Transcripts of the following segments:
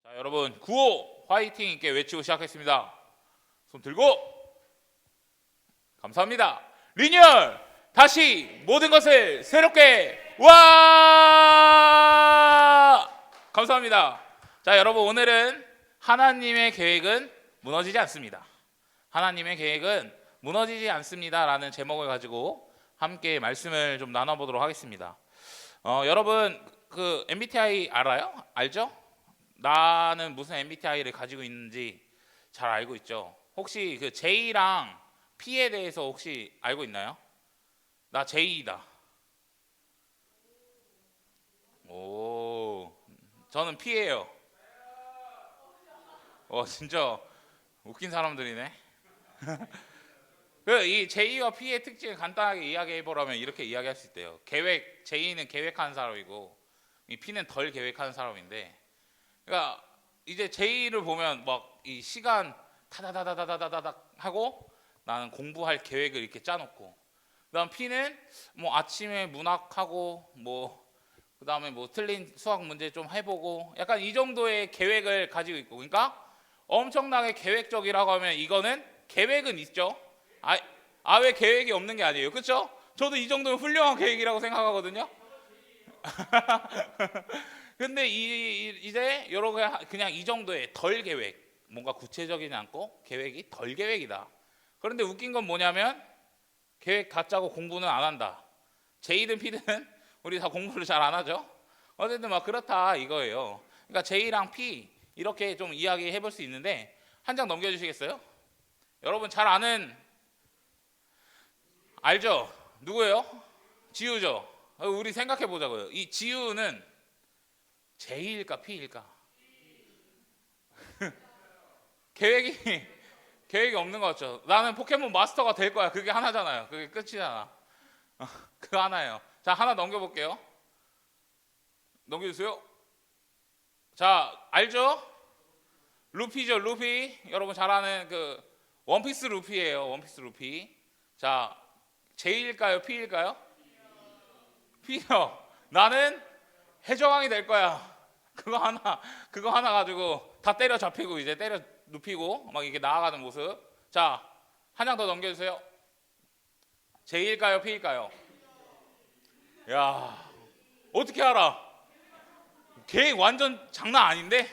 자, 여러분 구호 화이팅 있게 외치고 시작했습니다. 손 들고 감사합니다. 리뉴얼 다시 모든 것을 새롭게 와 감사합니다. 자, 여러분 오늘은 하나님의 계획은 무너지지 않습니다. 하나님의 계획은 무너지지 않습니다라는 제목을 가지고 함께 말씀을 좀 나눠보도록 하겠습니다. 여러분 그 MBTI 알아요? 알죠? 나는 무슨 MBTI를 가지고 있는지 잘 알고 있죠. 혹시 그 J랑 P에 대해서 혹시 알고 있나요? 나 J이다. 오, 저는 P예요. 진짜 웃긴 사람들이네. 이 J와 P의 특징을 간단하게 이야기해 보라면 이렇게 이야기할 수 있대요. 계획, J는 계획하는 사람이고 이 P는 덜 계획하는 사람인데, 그러니까 이제 J를 보면 막 이 시간 타다다다다다다닥 하고 나는 공부할 계획을 이렇게 짜놓고, 그다음 P는 뭐 아침에 문학하고 뭐 그다음에 뭐 틀린 수학 문제 좀 해보고 약간 이 정도의 계획을 가지고 있고, 그러니까 엄청나게 계획적이라고 하면 이거는 계획은 있죠. 왜 계획이 없는 게 아니에요, 그렇죠? 저도 이 정도면 훌륭한 계획이라고 생각하거든요. 근데 이제 여러분 그냥 이 정도의 덜 계획, 뭔가 구체적이지 않고 계획이 덜 계획이다. 그런데 웃긴 건 뭐냐면 계획 다 짜고 공부는 안 한다. J든 P든 우리 다 공부를 잘 안 하죠. 어쨌든 막 그렇다 이거예요. 그러니까 J랑 P 이렇게 좀 이야기해 볼 수 있는데, 한 장 넘겨주시겠어요? 여러분 잘 아는, 알죠? 누구예요? 지우죠? 우리 생각해 보자고요. 이 지우는 J일까 P일까? 계획이 없는 것 같죠? 나는 포켓몬 마스터가 될 거야. 그게 하나잖아요. 그게 끝이잖아. 그거 하나예요. 자, 하나 넘겨볼게요. 넘겨주세요. 자, 알죠? 루피죠, 루피. 여러분 잘 아는 그 원피스 루피예요. 원피스 루피. 자, J일까요? P일까요? P요. 나는 해적왕이 될 거야. 그거 하나 가지고 다 때려 잡히고 이제 때려 눕히고 막 이렇게 나아가는 모습. 자, 한 장 더 넘겨주세요. J일까요? P일까요? 야, 어떻게 알아? 계획 완전 장난 아닌데?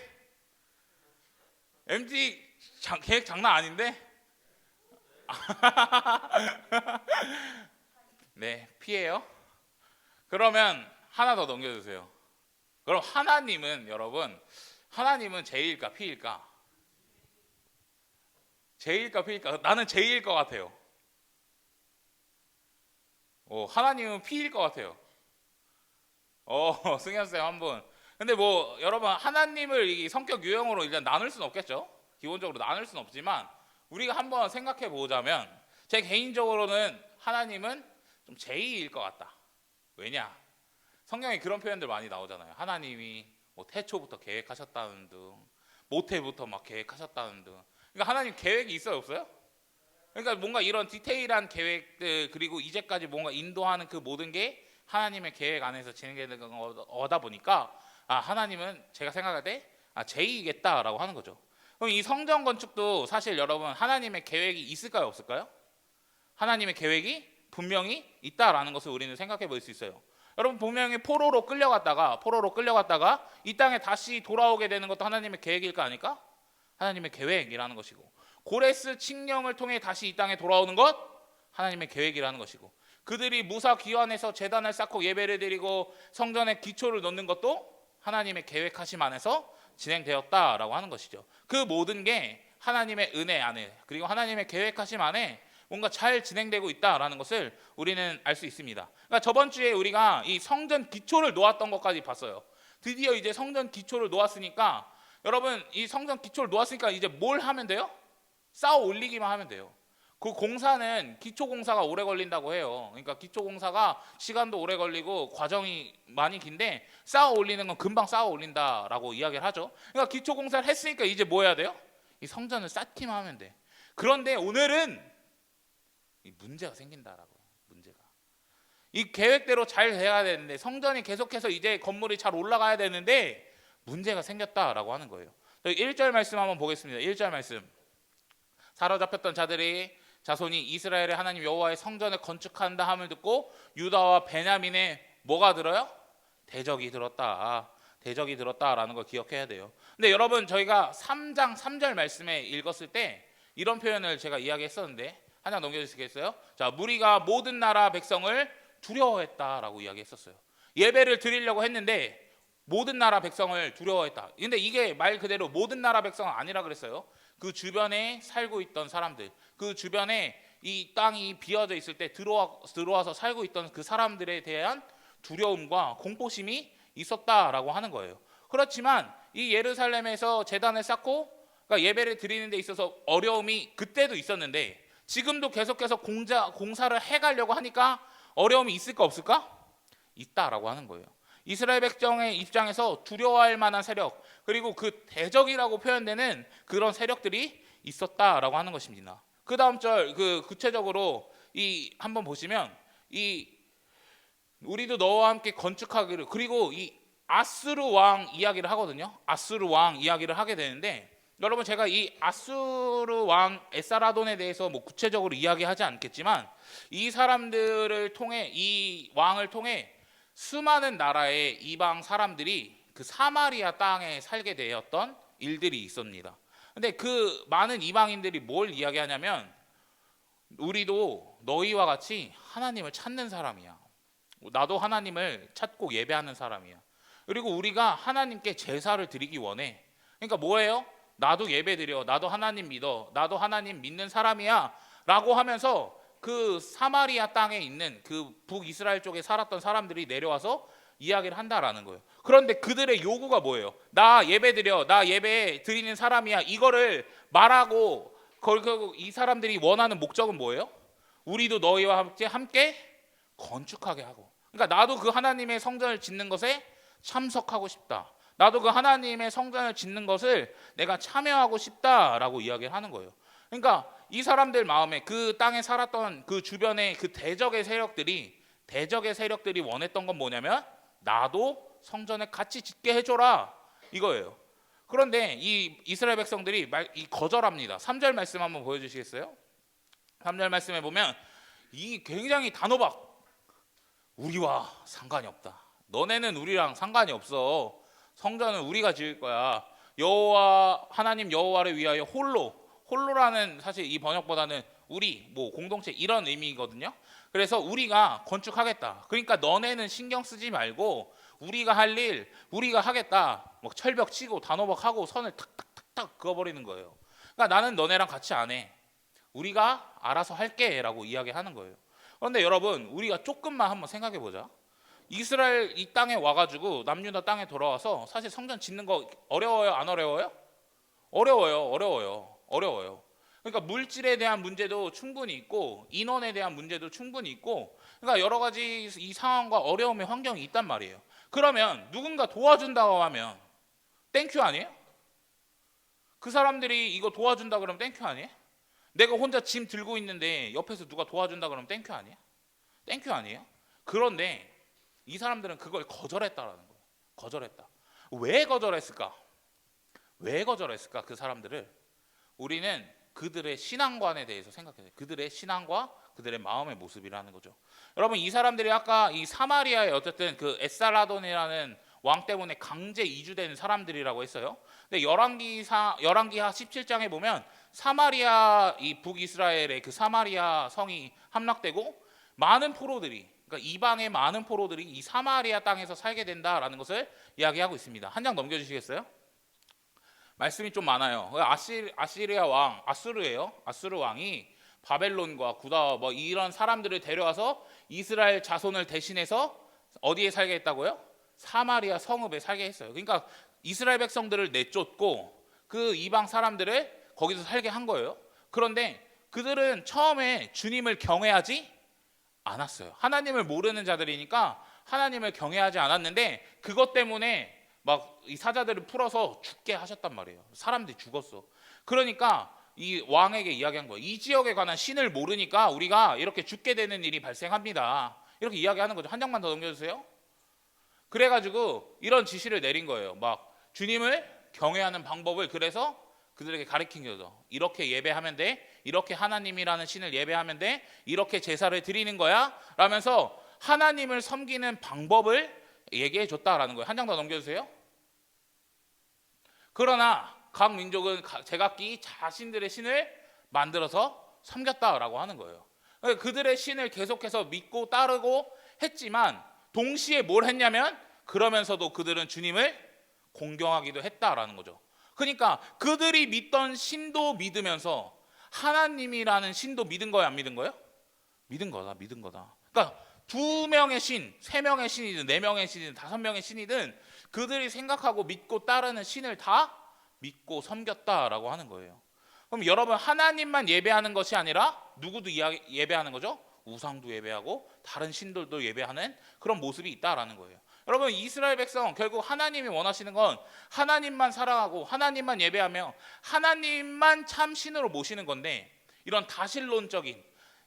계획 장난 아닌데? 네, P예요. 그러면 하나 더 넘겨주세요. 그럼 여러분 하나님은 J일까 P일까? J일까 P일까? 나는 J일 것 같아요. 하나님은 P일 것 같아요. 승현쌤 한분. 근데 뭐 여러분 하나님을 이 성격 유형으로 일단 나눌 수는 없겠죠. 기본적으로 나눌 수는 없지만 우리가 한번 생각해 보자면 제 개인적으로는 하나님은 좀 J일 것 같다. 왜냐? 성경에 그런 표현들 많이 나오잖아요. 하나님이 뭐 태초부터 계획하셨다는 등, 모태부터 막 계획하셨다는 등. 그러니까 하나님 계획이 있어요, 없어요? 그러니까 뭔가 이런 디테일한 계획들, 그리고 이제까지 뭔가 인도하는 그 모든 게 하나님의 계획 안에서 진행되는 거다 보니까 하나님은 제가 생각할 때 J이겠다라고 하는 거죠. 그럼 이 성전 건축도 사실 여러분 하나님의 계획이 있을까요, 없을까요? 하나님의 계획이 분명히 있다라는 것을 우리는 생각해 볼 수 있어요. 여러분 분명히 포로로 끌려갔다가 이 땅에 다시 돌아오게 되는 것도 하나님의 계획일까 아닐까? 하나님의 계획이라는 것이고, 고레스 칙령을 통해 다시 이 땅에 돌아오는 것 하나님의 계획이라는 것이고, 그들이 무사 귀환해서 제단을 쌓고 예배를 드리고 성전에 기초를 놓는 것도 하나님의 계획하심 안에서 진행되었다라고 하는 것이죠. 그 모든 게 하나님의 은혜 안에, 그리고 하나님의 계획하심 안에 뭔가 잘 진행되고 있다라는 것을 우리는 알 수 있습니다. 그러니까 저번 주에 우리가 이 성전 기초를 놓았던 것까지 봤어요. 드디어 이제 성전 기초를 놓았으니까, 여러분 이 성전 기초를 놓았으니까 이제 뭘 하면 돼요? 쌓아 올리기만 하면 돼요. 그 공사는 기초 공사가 오래 걸린다고 해요. 그러니까 기초 공사가 시간도 오래 걸리고 과정이 많이 긴데 쌓아 올리는 건 금방 쌓아 올린다라고 이야기를 하죠. 그러니까 기초 공사를 했으니까 이제 뭐 해야 돼요? 이 성전을 쌓기만 하면 돼. 그런데 오늘은 이 문제가 생긴다라고. 문제가, 이 계획대로 잘 돼야 되는데, 성전이 계속해서 이제 건물이 잘 올라가야 되는데 문제가 생겼다라고 하는 거예요. 저희 1절 말씀 한번 보겠습니다. 1절 말씀. 사로잡혔던 자들이 자손이 이스라엘의 하나님 여호와의 성전을 건축한다 함을 듣고 유다와 베냐민의 뭐가 들어요? 대적이 들었다. 대적이 들었다라는 걸 기억해야 돼요. 근데 여러분 저희가 3장 3절 말씀에 읽었을 때 이런 표현을 제가 이야기했었는데 한 장 넘겨주시겠어요? 자, 무리가 모든 나라 백성을 두려워했다라고 이야기했었어요. 예배를 드리려고 했는데 모든 나라 백성을 두려워했다. 근데 이게 말 그대로 모든 나라 백성은 아니라 그랬어요. 그 주변에 살고 있던 사람들, 그 주변에 이 땅이 비어져 있을 때 들어와서 살고 있던 그 사람들에 대한 두려움과 공포심이 있었다라고 하는 거예요. 그렇지만 이 예루살렘에서 제단을 쌓고 그러니까 예배를 드리는 데 있어서 어려움이 그때도 있었는데 지금도 계속해서 공사를 해가려고 하니까 어려움이 있을까 없을까? 있다라고 하는 거예요. 이스라엘 백성의 입장에서 두려워할 만한 세력 그리고 그 대적이라고 표현되는 그런 세력들이 있었다라고 하는 것입니다. 그 다음 절 구체적으로 이 한번 보시면 이 우리도 너와 함께 건축하기를 그리고 이 아수르 왕 이야기를 하거든요. 아수르 왕 이야기를 하게 되는데 여러분 제가 이 아수르 왕 에사라돈에 대해서 뭐 구체적으로 이야기하지 않겠지만 이 사람들을 통해 이 왕을 통해 수많은 나라의 이방 사람들이 그 사마리아 땅에 살게 되었던 일들이 있습니다. 근데 그 많은 이방인들이 뭘 이야기하냐면 우리도 너희와 같이 하나님을 찾는 사람이야. 나도 하나님을 찾고 예배하는 사람이야. 그리고 우리가 하나님께 제사를 드리기 원해. 그러니까 뭐예요? 나도 예배 드려. 나도 하나님 믿어. 나도 하나님 믿는 사람이야. 라고 하면서 그 사마리아 땅에 있는 그 북이스라엘 쪽에 살았던 사람들이 내려와서 이야기를 한다라는 거예요. 그런데 그들의 요구가 뭐예요? 나 예배 드려. 나 예배 드리는 사람이야. 이거를 말하고 이 사람들이 원하는 목적은 뭐예요? 우리도 너희와 함께 건축하게 하고. 그러니까 나도 그 하나님의 성전을 짓는 것에 참석하고 싶다. 나도 그 하나님의 성전을 짓는 것을 내가 참여하고 싶다라고 이야기를 하는 거예요. 그러니까 이 사람들 마음에 그 땅에 살았던 그 주변의 그 대적의 세력들이 원했던 건 뭐냐면 나도 성전을 같이 짓게 해줘라 이거예요. 그런데 이 이스라엘 백성들이 거절합니다. 3절 말씀 한번 보여주시겠어요? 3절 말씀에 보면 이 굉장히 단호박 우리와 상관이 없다. 너네는 우리랑 상관이 없어. 성전은 우리가 지을 거야. 여호와 하나님 여호와를 위하여 홀로라는 사실 이 번역보다는 우리 뭐 공동체 이런 의미거든요. 그래서 우리가 건축하겠다. 그러니까 너네는 신경 쓰지 말고 우리가 할 일 우리가 하겠다. 뭐 철벽 치고 단호박하고 선을 탁탁탁탁 그어버리는 거예요. 그러니까 나는 너네랑 같이 안 해. 우리가 알아서 할게라고 이야기하는 거예요. 그런데 여러분 우리가 조금만 한번 생각해 보자. 이스라엘 이 땅에 와가지고 남유다 땅에 돌아와서 사실 성전 짓는 거 어려워요? 안 어려워요? 어려워요. 그러니까 물질에 대한 문제도 충분히 있고 인원에 대한 문제도 충분히 있고 그러니까 여러 가지 이 상황과 어려움의 환경이 있단 말이에요. 그러면 누군가 도와준다고 하면 땡큐 아니에요? 그 사람들이 이거 도와준다 그러면 땡큐 아니에요? 내가 혼자 짐 들고 있는데 옆에서 누가 도와준다 그러면 땡큐 아니에요? 땡큐 아니에요? 그런데 이 사람들은 그걸 거절했다라는 거예요. 거절했다. 왜 거절했을까? 그 사람들을 우리는 그들의 신앙관에 대해서 생각해야 돼요. 그들의 신앙과 그들의 마음의 모습이라는 거죠. 여러분 이 사람들이 아까 이 사마리아에 어쨌든 그 에살라돈이라는 왕 때문에 강제 이주된 사람들이라고 했어요. 근데 열왕기하 17장에 보면 사마리아 이 북이스라엘의 그 사마리아 성이 함락되고 많은 포로들이 그러니까 이방의 많은 포로들이 이 사마리아 땅에서 살게 된다라는 것을 이야기하고 있습니다. 한 장 넘겨주시겠어요? 말씀이 좀 많아요. 아시리아 왕 아수르 왕이 바벨론과 구다 뭐 이런 사람들을 데려와서 이스라엘 자손을 대신해서 어디에 살게 했다고요? 사마리아 성읍에 살게 했어요. 그러니까 이스라엘 백성들을 내쫓고 그 이방 사람들을 거기서 살게 한 거예요. 그런데 그들은 처음에 주님을 경외하지 않았어요. 하나님을 모르는 자들이니까 하나님을 경외하지 않았는데 그것 때문에 막 이 사자들을 풀어서 죽게 하셨단 말이에요. 사람들이 죽었어. 그러니까 이 왕에게 이야기한 거예요. 이 지역에 관한 신을 모르니까 우리가 이렇게 죽게 되는 일이 발생합니다. 이렇게 이야기하는 거죠. 한 장만 더 넘겨주세요. 그래가지고 이런 지시를 내린 거예요. 막 주님을 경외하는 방법을 그래서 그들에게 가르친 거죠. 이렇게 예배하면 돼. 이렇게 하나님이라는 신을 예배하면 돼. 이렇게 제사를 드리는 거야. 라면서 하나님을 섬기는 방법을 얘기해 줬다라는 거예요. 한 장 더 넘겨주세요. 그러나 각 민족은 제각기 자신들의 신을 만들어서 섬겼다라고 하는 거예요. 그들의 신을 계속해서 믿고 따르고 했지만 동시에 뭘 했냐면 그러면서도 그들은 주님을 공경하기도 했다라는 거죠. 그러니까 그들이 믿던 신도 믿으면서 하나님이라는 신도 믿은 거야, 안 믿은 거예요? 믿은 거다. 그러니까 2명의 신, 3명의 신이든 4명의 신이든 5명의 신이든 그들이 생각하고 믿고 따르는 신을 다 믿고 섬겼다라고 하는 거예요. 그럼 여러분, 하나님만 예배하는 것이 아니라 누구도 예배하는 거죠? 우상도 예배하고 다른 신들도 예배하는 그런 모습이 있다라는 거예요. 여러분, 이스라엘 백성 결국 하나님이 원하시는 건 하나님만 사랑하고 하나님만 예배하며 하나님만 참 신으로 모시는 건데, 이런 다신론적인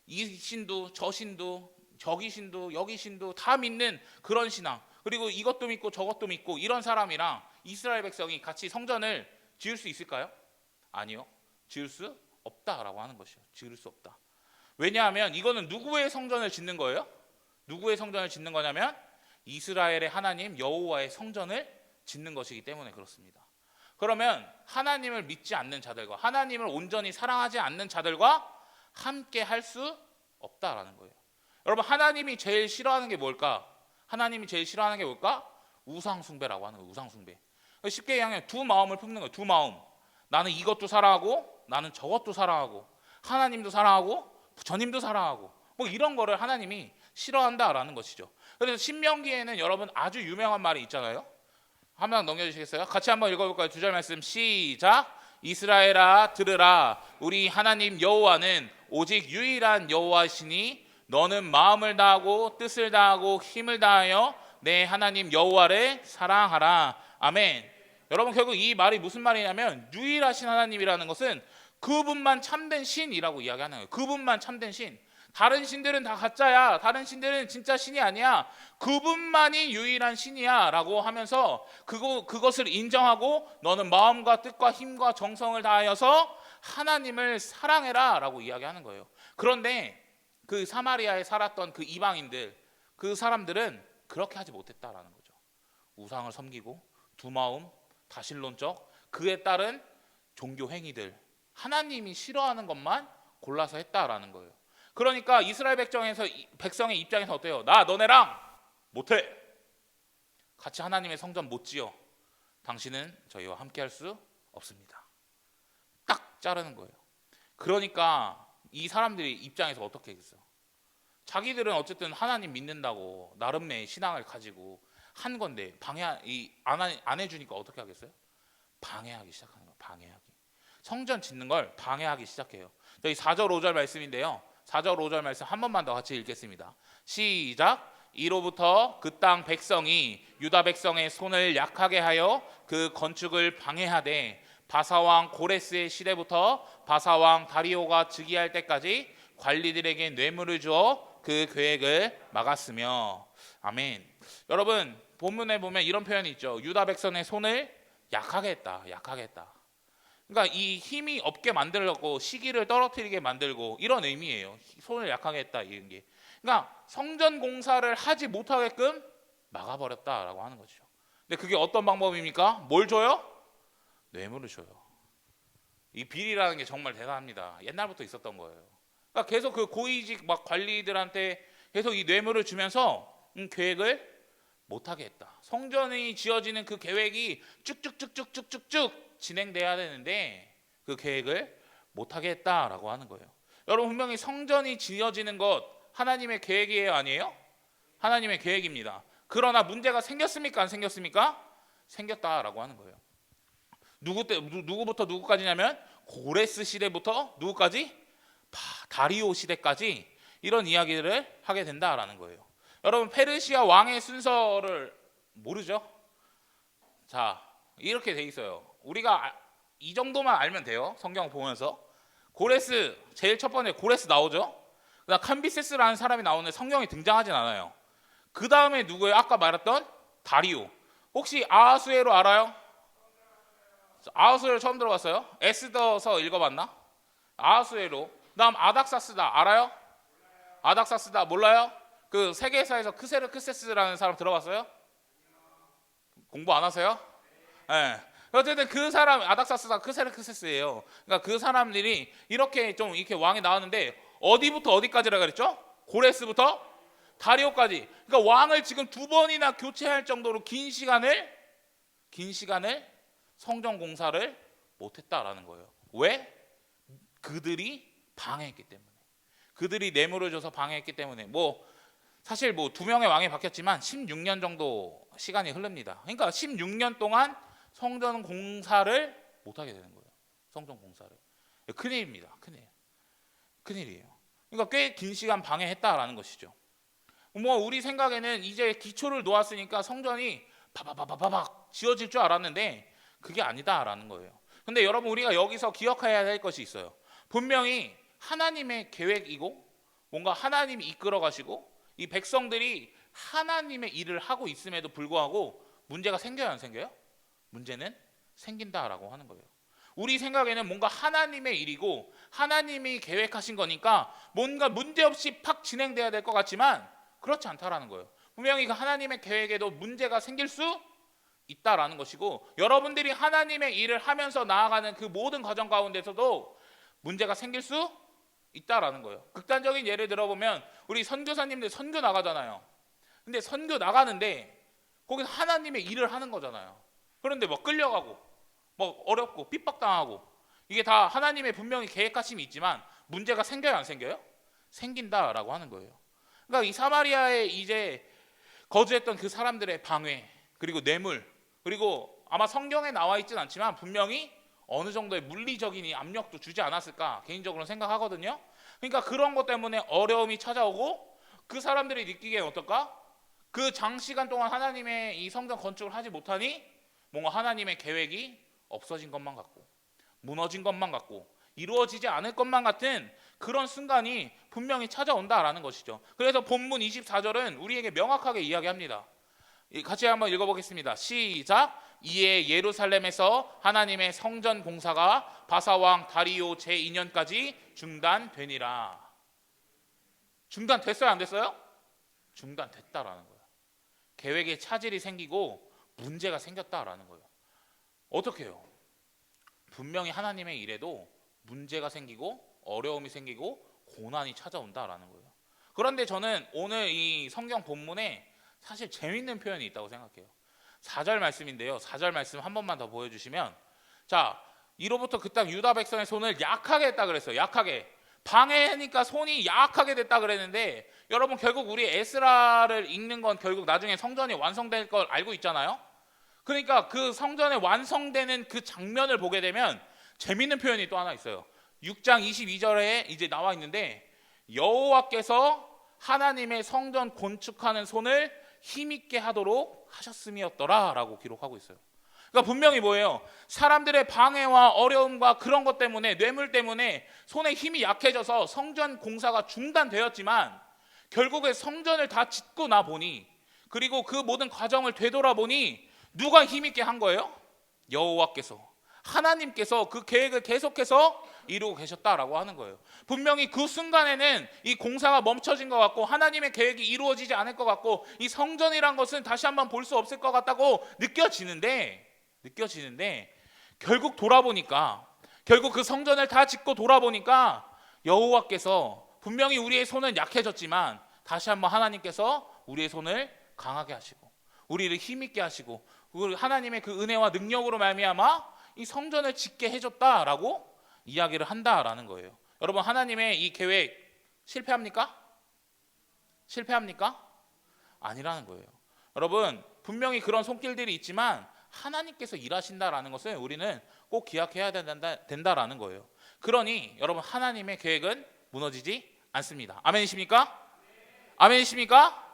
이 신도 저 신도 저기 신도 여기 신도 다 믿는 그런 신앙, 그리고 이것도 믿고 저것도 믿고 이런 사람이랑 이스라엘 백성이 같이 성전을 지을 수 있을까요? 아니요. 지을 수 없다라고 하는 것이요. 지을 수 없다. 왜냐하면 이거는 누구의 성전을 짓는 거예요? 누구의 성전을 짓는 거냐면 이스라엘의 하나님 여호와의 성전을 짓는 것이기 때문에 그렇습니다. 그러면 하나님을 믿지 않는 자들과 하나님을 온전히 사랑하지 않는 자들과 함께 할 수 없다라는 거예요. 여러분, 하나님이 제일 싫어하는 게 뭘까? 하나님이 제일 싫어하는 게 뭘까? 우상 숭배라고 하는 거예요. 우상 숭배. 쉽게 얘기하면 두 마음을 품는 거예요. 두 마음. 나는 이것도 사랑하고 나는 저것도 사랑하고 하나님도 사랑하고 전임도 사랑하고 뭐 이런 거를 하나님이 싫어한다라는 것이죠. 그래서 신명기에는 여러분 아주 유명한 말이 있잖아요. 한 번 넘겨주시겠어요? 같이 한번 읽어볼까요? 2절 말씀 시작. 이스라엘아 들으라. 우리 하나님 여호와는 오직 유일한 여호와시니 너는 마음을 다하고 뜻을 다하고 힘을 다하여 내 하나님 여호와를 사랑하라. 아멘. 여러분, 결국 이 말이 무슨 말이냐면 유일하신 하나님이라는 것은 그분만 참된 신이라고 이야기하는 거예요. 그분만 참된 신. 다른 신들은 다 가짜야. 다른 신들은 진짜 신이 아니야. 그분만이 유일한 신이야 라고 하면서 그것을 인정하고 너는 마음과 뜻과 힘과 정성을 다하여서 하나님을 사랑해라 라고 이야기하는 거예요. 그런데 그 사마리아에 살았던 그 이방인들, 그 사람들은 그렇게 하지 못했다라는 거죠. 우상을 섬기고 두 마음, 다신론적 그에 따른 종교 행위들, 하나님이 싫어하는 것만 골라서 했다라는 거예요. 그러니까 이스라엘 백성의 입장에서 어때요? 너네랑 못해. 같이 하나님의 성전 못 지어. 당신은 저희와 함께 할 수 없습니다. 딱 자르는 거예요. 그러니까 이 사람들이 입장에서 어떻게 했어요? 자기들은 어쨌든 하나님 믿는다고 나름의 신앙을 가지고 한 건데 안 해주니까 어떻게 하겠어요? 방해하기 시작하는 거예요. 방해하기. 성전 짓는 걸 방해하기 시작해요. 저희 4절 5절 말씀인데요. 4절 5절 말씀 한 번만 더 같이 읽겠습니다. 시작. 이로부터 그 땅 백성이 유다 백성의 손을 약하게 하여 그 건축을 방해하되 바사왕 고레스의 시대부터 바사왕 다리오가 즉위할 때까지 관리들에게 뇌물을 주어 그 계획을 막았으며. 아멘. 여러분, 본문에 보면 이런 표현이 있죠. 유다 백성의 손을 약하게 했다. 그러니까 이 힘이 없게 만들려고 시기를 떨어뜨리게 만들고 이런 의미예요. 손을 약하게 했다 이런 게. 그러니까 성전 공사를 하지 못하게끔 막아버렸다라고 하는 거죠. 근데 그게 어떤 방법입니까? 뭘 줘요? 뇌물을 줘요. 이 비리라는 게 정말 대단합니다. 옛날부터 있었던 거예요. 그러니까 계속 그 고위직 막 관리들한테 계속 이 뇌물을 주면서 계획을 못하게 했다. 성전이 지어지는 그 계획이 쭉쭉쭉쭉쭉쭉 진행돼야 되는데 그 계획을 못하게 했다라고 하는 거예요. 여러분, 분명히 성전이 지어지는 것 하나님의 계획이에요, 아니에요? 하나님의 계획입니다. 그러나 문제가 생겼습니까, 안 생겼습니까? 생겼다라고 하는 거예요. 누구부터 누구까지냐면 고레스 시대부터 누구까지? 다리오 시대까지 이런 이야기를 하게 된다라는 거예요. 여러분, 페르시아 왕의 순서를 모르죠? 자, 이렇게 돼 있어요. 우리가 이 정도만 알면 돼요. 성경 보면서 고레스, 제일 첫 번째 고레스 나오죠. 그다음 캄비세스라는 사람이 나오는데 성경에 등장하진 않아요. 그 다음에 누구예요? 아까 말했던 다리오. 혹시 아하수에로 알아요? 아하수에로 처음 들어봤어요? 에스더서 읽어봤나? 아하수에로. 그다음 아닥사스다 알아요? 아닥사스다 몰라요? 그 세계사에서 크세르크세스라는 사람 들어봤어요? 공부 안 하세요? 네. 어쨌든 그 사람 아닥사스가 크세르크세스예요. 그러니까 그 사람들이 이렇게 좀 이렇게 왕이 나왔는데 어디부터 어디까지라 그랬죠? 고레스부터 다리오까지. 그러니까 왕을 지금 2번이나 교체할 정도로 긴 시간을 성전 공사를 못했다라는 거예요. 왜? 그들이 방해했기 때문에. 그들이 뇌물을 줘서 방해했기 때문에. 뭐 사실 뭐 2명의 왕이 바뀌었지만 16년 정도 시간이 흐릅니다. 그러니까 16년 동안 성전 공사를 못하게 되는 거예요. 성전 공사를. 큰일입니다. 큰일이에요. 그러니까 꽤 긴 시간 방해했다라는 것이죠. 뭐 우리 생각에는 이제 기초를 놓았으니까 성전이 바바바바박 지어질 줄 알았는데 그게 아니다라는 거예요. 근데 여러분 우리가 여기서 기억해야 될 것이 있어요. 분명히 하나님의 계획이고 뭔가 하나님이 이끌어 가시고 이 백성들이 하나님의 일을 하고 있음에도 불구하고 문제가 생겨요, 안 생겨요? 문제는 생긴다라고 하는 거예요. 우리 생각에는 뭔가 하나님의 일이고 하나님이 계획하신 거니까 뭔가 문제없이 팍 진행돼야 될 것 같지만 그렇지 않다라는 거예요. 분명히 그 하나님의 계획에도 문제가 생길 수 있다라는 것이고 여러분들이 하나님의 일을 하면서 나아가는 그 모든 과정 가운데서도 문제가 생길 수 있다라는 거예요. 극단적인 예를 들어보면 우리 선교사님들 선교 나가잖아요. 근데 선교 나가는데 거기서 하나님의 일을 하는 거잖아요. 그런데 뭐 끌려가고 뭐 어렵고 핍박당하고 이게 다 하나님의 분명히 계획하심이 있지만 문제가 생겨요, 안 생겨요? 생긴다라고 하는 거예요. 그러니까 이 사마리아에 이제 거주했던 그 사람들의 방해 그리고 뇌물 그리고 아마 성경에 나와 있진 않지만 분명히 어느 정도의 물리적인 이 압력도 주지 않았을까 개인적으로 생각하거든요. 그러니까 그런 것 때문에 어려움이 찾아오고 그 사람들이 느끼기엔 어떨까? 그 장시간 동안 하나님의 이 성전 건축을 하지 못하니 뭔가 하나님의 계획이 없어진 것만 같고 무너진 것만 같고 이루어지지 않을 것만 같은 그런 순간이 분명히 찾아온다라는 것이죠. 그래서 본문 24절은 우리에게 명확하게 이야기합니다. 같이 한번 읽어보겠습니다. 시작. 이에 예루살렘에서 하나님의 성전 공사가 바사왕 다리오 제2년까지 중단되니라. 중단됐어요, 안 됐어요? 중단됐다라는 거예요. 계획에 차질이 생기고 문제가 생겼다라는 거예요. 어떻게 해요? 분명히 하나님의 일에도 문제가 생기고 어려움이 생기고 고난이 찾아온다라는 거예요. 그런데 저는 오늘 이 성경 본문에 사실 재밌는 표현이 있다고 생각해요. 4절 말씀인데요. 4절 말씀 한 번만 더 보여주시면 자, 이로부터 그 땅 유다 백성의 손을 약하게 했다 그랬어요. 약하게. 방해하니까 손이 약하게 됐다 그랬는데 여러분 결국 우리 에스라를 읽는 건 결국 나중에 성전이 완성될 걸 알고 있잖아요. 그러니까 그 성전에 완성되는 그 장면을 보게 되면 재밌는 표현이 또 하나 있어요. 6장 22절에 이제 나와 있는데 여호와께서 하나님의 성전 건축하는 손을 힘있게 하도록 하셨음이었더라 라고 기록하고 있어요. 그러니까 분명히 뭐예요? 사람들의 방해와 어려움과 그런 것 때문에 뇌물 때문에 손에 힘이 약해져서 성전 공사가 중단되었지만 결국에 성전을 다 짓고 나 보니 그리고 그 모든 과정을 되돌아보니 누가 힘있게 한 거예요? 여호와께서 하나님께서 그 계획을 계속해서 이루고 계셨다라고 하는 거예요. 분명히 그 순간에는 이 공사가 멈춰진 것 같고 하나님의 계획이 이루어지지 않을 것 같고 이 성전이란 것은 다시 한번 볼 수 없을 것 같다고 느껴지는데 결국 돌아보니까 결국 그 성전을 다 짓고 돌아보니까 여호와께서 분명히 우리의 손은 약해졌지만 다시 한번 하나님께서 우리의 손을 강하게 하시고 우리를 힘있게 하시고 하나님의 그 은혜와 능력으로 말미암아 이 성전을 짓게 해줬다라고 이야기를 한다라는 거예요. 여러분 하나님의 이 계획 실패합니까? 실패합니까? 아니라는 거예요. 여러분 분명히 그런 손길들이 있지만 하나님께서 일하신다라는 것을 우리는 꼭 기억해야 된다라는 거예요. 그러니 여러분 하나님의 계획은 무너지지 않습니다. 아멘이십니까? 아멘이십니까?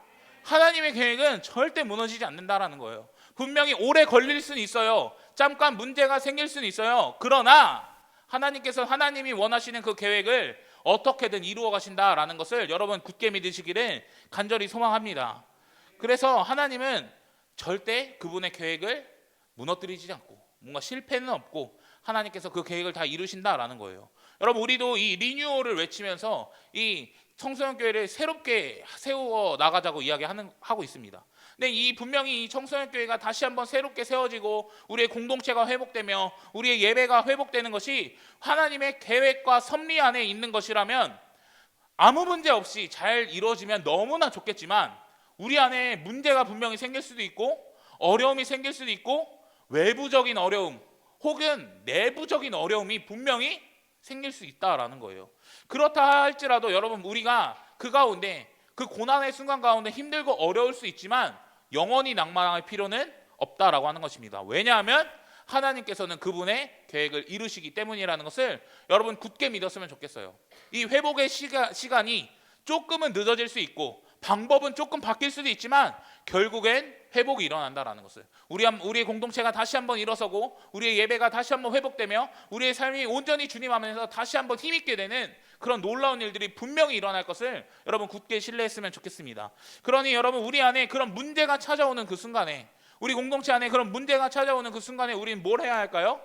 하나님의 계획은 절대 무너지지 않는다라는 거예요. 분명히 오래 걸릴 수는 있어요. 잠깐 문제가 생길 수는 있어요. 그러나 하나님께서 하나님이 원하시는 그 계획을 어떻게든 이루어 가신다라는 것을 여러분 굳게 믿으시기를 간절히 소망합니다. 그래서 하나님은 절대 그분의 계획을 무너뜨리지 않고 뭔가 실패는 없고 하나님께서 그 계획을 다 이루신다라는 거예요. 여러분, 우리도 이 리뉴얼을 외치면서 이 청소년 교회를 새롭게 세워 나가자고 하고 있습니다. 근데 이 분명히 이 청소년 교회가 다시 한번 새롭게 세워지고 우리의 공동체가 회복되며 우리의 예배가 회복되는 것이 하나님의 계획과 섭리 안에 있는 것이라면 아무 문제 없이 잘 이루어지면 너무나 좋겠지만, 우리 안에 문제가 분명히 생길 수도 있고 어려움이 생길 수도 있고 외부적인 어려움 혹은 내부적인 어려움이 분명히 생길 수 있다라는 거예요. 그렇다 할지라도 여러분, 우리가 그 가운데, 그 고난의 순간 가운데 힘들고 어려울 수 있지만 영원히 낭만할 필요는 없다라고 하는 것입니다. 왜냐하면 하나님께서는 그분의 계획을 이루시기 때문이라는 것을 여러분 굳게 믿었으면 좋겠어요. 이 회복의 시간이 조금은 늦어질 수 있고 방법은 조금 바뀔 수도 있지만 결국엔 회복이 일어난다라는 것을, 우리의 공동체가 다시 한번 일어서고 우리의 예배가 다시 한번 회복되며 우리의 삶이 온전히 주님 안에서 다시 한번 힘있게 되는 그런 놀라운 일들이 분명히 일어날 것을 여러분 굳게 신뢰했으면 좋겠습니다. 그러니 여러분, 우리 안에 그런 문제가 찾아오는 그 순간에, 우리 공동체 안에 그런 문제가 찾아오는 그 순간에 우리는 뭘 해야 할까요?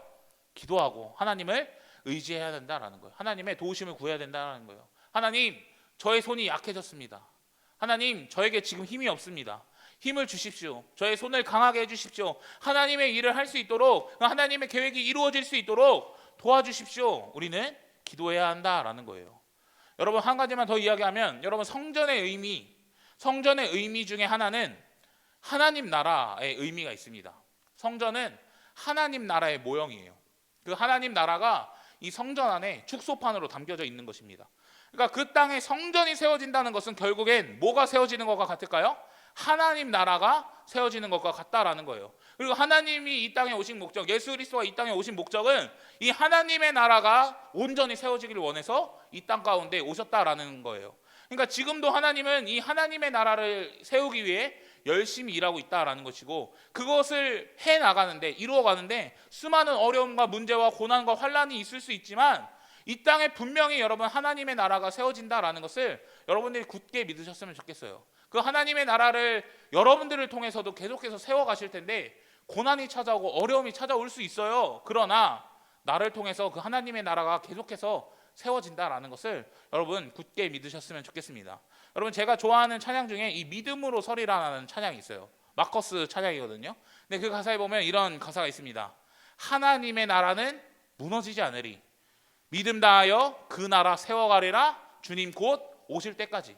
기도하고 하나님을 의지해야 된다라는 거예요. 하나님의 도우심을 구해야 된다는 거예요. 하나님, 저의 손이 약해졌습니다. 하나님, 저에게 지금 힘이 없습니다. 힘을 주십시오. 저의 손을 강하게 해주십시오. 하나님의 일을 할 수 있도록, 하나님의 계획이 이루어질 수 있도록 도와주십시오. 우리는 기도해야 한다라는 거예요. 여러분, 한 가지만 더 이야기하면, 여러분, 성전의 의미 중에 하나는 하나님 나라의 의미가 있습니다. 성전은 하나님 나라의 모형이에요. 그 하나님 나라가 이 성전 안에 축소판으로 담겨져 있는 것입니다. 그러니까 그 땅에 성전이 세워진다는 것은 결국엔 뭐가 세워지는 것과 같을까요? 하나님 나라가 세워지는 것과 같다라는 거예요. 그리고 하나님이 이 땅에 오신 목적, 예수 그리스도가 이 땅에 오신 목적은 이 하나님의 나라가 온전히 세워지기를 원해서 이 땅 가운데 오셨다라는 거예요. 그러니까 지금도 하나님은 이 하나님의 나라를 세우기 위해 열심히 일하고 있다라는 것이고, 그것을 해나가는데, 이루어가는데 수많은 어려움과 문제와 고난과 환난이 있을 수 있지만 이 땅에 분명히 여러분 하나님의 나라가 세워진다라는 것을 여러분들이 굳게 믿으셨으면 좋겠어요. 그 하나님의 나라를 여러분들을 통해서도 계속해서 세워가실 텐데 고난이 찾아오고 어려움이 찾아올 수 있어요. 그러나 나를 통해서 그 하나님의 나라가 계속해서 세워진다라는 것을 여러분 굳게 믿으셨으면 좋겠습니다. 여러분, 제가 좋아하는 찬양 중에 이 믿음으로 서리라는 찬양이 있어요. 마커스 찬양이거든요. 근데 그 가사에 보면 이런 가사가 있습니다. 하나님의 나라는 무너지지 않으리, 믿음 다하여 그 나라 세워가리라, 주님 곧 오실 때까지.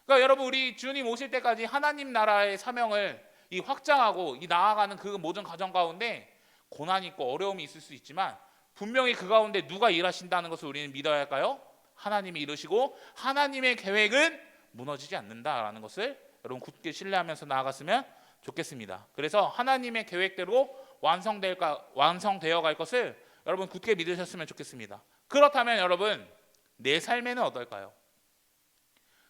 그러니까 여러분, 우리 주님 오실 때까지 하나님 나라의 사명을 확장하고 나아가는 그 모든 과정 가운데 고난이 있고 어려움이 있을 수 있지만 분명히 그 가운데 누가 일하신다는 것을 우리는 믿어야 할까요? 하나님이 이루시고 하나님의 계획은 무너지지 않는다라는 것을 여러분 굳게 신뢰하면서 나아갔으면 좋겠습니다. 그래서 하나님의 계획대로 완성되어 갈 것을 여러분 굳게 믿으셨으면 좋겠습니다. 그렇다면 여러분, 내 삶에는 어떨까요?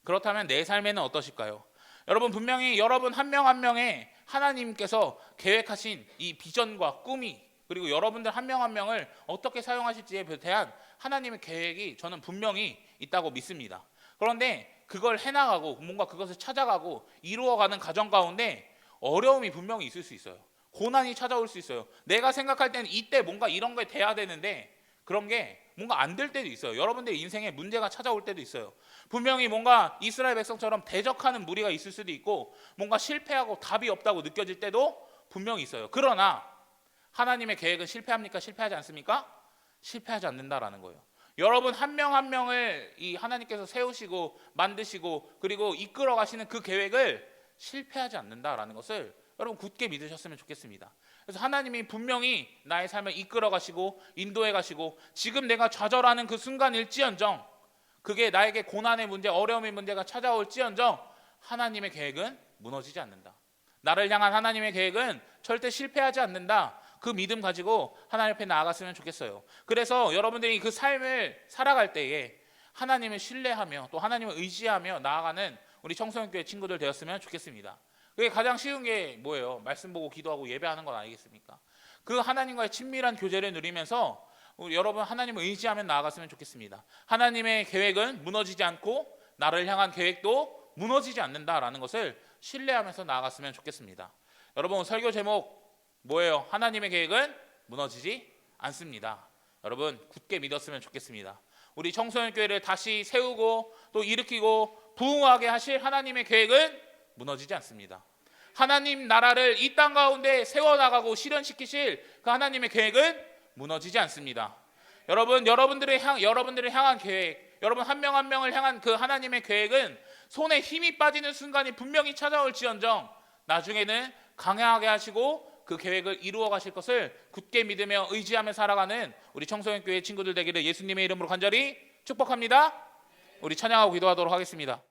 그렇다면 내 삶에는 어떠실까요? 여러분, 분명히 여러분 한 명 한 명의 하나님께서 계획하신 이 비전과 꿈이, 그리고 여러분들 한 명 한 명을 어떻게 사용하실지에 대한 하나님의 계획이 저는 분명히 있다고 믿습니다. 그런데 그걸 해나가고 뭔가 그것을 찾아가고 이루어가는 과정 가운데 어려움이 분명히 있을 수 있어요. 고난이 찾아올 수 있어요. 내가 생각할 때는 이때 뭔가 이런 게 돼야 되는데 그런 게 뭔가 안 될 때도 있어요. 여러분들 인생에 문제가 찾아올 때도 있어요. 분명히 뭔가 이스라엘 백성처럼 대적하는 무리가 있을 수도 있고 뭔가 실패하고 답이 없다고 느껴질 때도 분명히 있어요. 그러나 하나님의 계획은 실패합니까? 실패하지 않습니까? 실패하지 않는다라는 거예요. 여러분 한 명 한 명을 이 하나님께서 세우시고 만드시고 그리고 이끌어 가시는 그 계획을 실패하지 않는다라는 것을 여러분 굳게 믿으셨으면 좋겠습니다. 그래서 하나님이 분명히 나의 삶을 이끌어 가시고 인도해 가시고 지금 내가 좌절하는 그 순간일지언정, 그게 나에게 고난의 문제, 어려움의 문제가 찾아올지언정 하나님의 계획은 무너지지 않는다. 나를 향한 하나님의 계획은 절대 실패하지 않는다. 그 믿음 가지고 하나님 앞에 나아갔으면 좋겠어요. 그래서 여러분들이 그 삶을 살아갈 때에 하나님을 신뢰하며 또 하나님을 의지하며 나아가는 우리 청소년교회 친구들 되었으면 좋겠습니다. 그게 가장 쉬운 게 뭐예요? 말씀 보고 기도하고 예배하는 건 아니겠습니까? 그 하나님과의 친밀한 교제를 누리면서 우리 여러분 하나님을 의지하며 나아갔으면 좋겠습니다. 하나님의 계획은 무너지지 않고 나를 향한 계획도 무너지지 않는다라는 것을 신뢰하면서 나아갔으면 좋겠습니다. 여러분 설교 제목 뭐예요? 하나님의 계획은 무너지지 않습니다. 여러분 굳게 믿었으면 좋겠습니다. 우리 청소년 교회를 다시 세우고 또 일으키고 부흥하게 하실 하나님의 계획은 무너지지 않습니다. 하나님 나라를 이 땅 가운데 세워나가고 실현시키실 그 하나님의 계획은 무너지지 않습니다. 여러분, 여러분들을 향한 계획, 여러분 한 명 한 명을 향한 그 하나님의 계획은 손에 힘이 빠지는 순간이 분명히 찾아올지언정 나중에는 강하게 하시고 그 계획을 이루어 가실 것을 굳게 믿으며 의지하며 살아가는 우리 청소년 교회 친구들 되기를 예수님의 이름으로 간절히 축복합니다. 우리 찬양하고 기도하도록 하겠습니다.